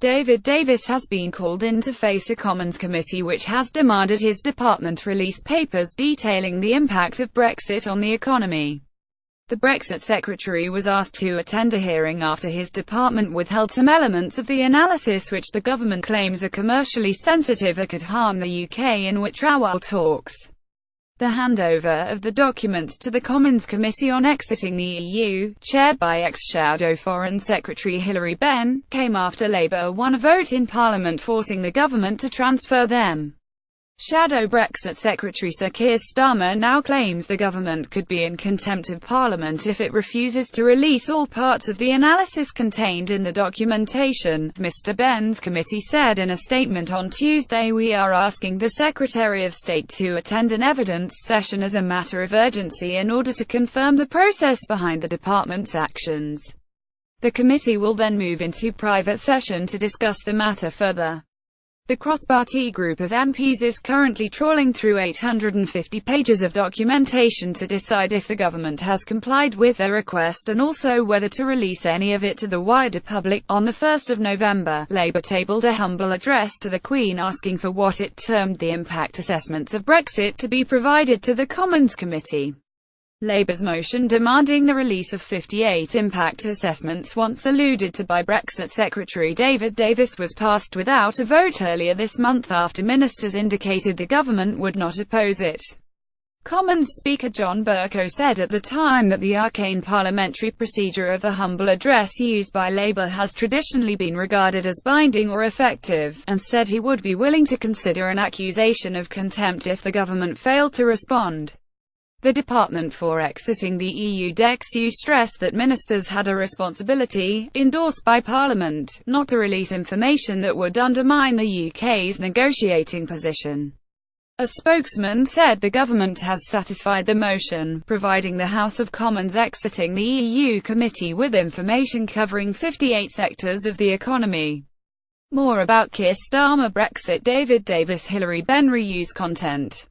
David Davis has been called in to face a Commons committee which has demanded his department release papers detailing the impact of Brexit on the economy. The Brexit Secretary was asked to attend a hearing after his department withheld some elements of the analysis which the government claims are commercially sensitive or could harm the UK in withdrawal talks. The handover of the documents to the Commons Committee on Exiting the EU, chaired by ex-Shadow Foreign Secretary Hilary Benn, came after Labour won a vote in Parliament forcing the government to transfer them. Shadow Brexit Secretary Sir Keir Starmer now claims the government could be in contempt of Parliament if it refuses to release all parts of the analysis contained in the documentation. Mr. Benn's committee said in a statement on Tuesday, "We are asking the Secretary of State to attend an evidence session as a matter of urgency in order to confirm the process behind the department's actions." The committee will then move into private session to discuss the matter further. The cross-party group of MPs is currently trawling through 850 pages of documentation to decide if the government has complied with their request and also whether to release any of it to the wider public. On the 1st of November, Labour tabled a humble address to the Queen asking for what it termed the impact assessments of Brexit to be provided to the Commons Committee. Labour's motion demanding the release of 58 impact assessments once alluded to by Brexit Secretary David Davis was passed without a vote earlier this month after ministers indicated the government would not oppose it. Commons Speaker John Bercow said at the time that the arcane parliamentary procedure of the humble address used by Labour has traditionally been regarded as binding or effective, and said he would be willing to consider an accusation of contempt if the government failed to respond. The Department for Exiting the EU DEXU stressed that ministers had a responsibility, endorsed by Parliament, not to release information that would undermine the UK's negotiating position. A spokesman said the government has satisfied the motion, providing the House of Commons Exiting the EU Committee with information covering 58 sectors of the economy. More about Keir Starmer Brexit David Davis Hilary Benn reuse content.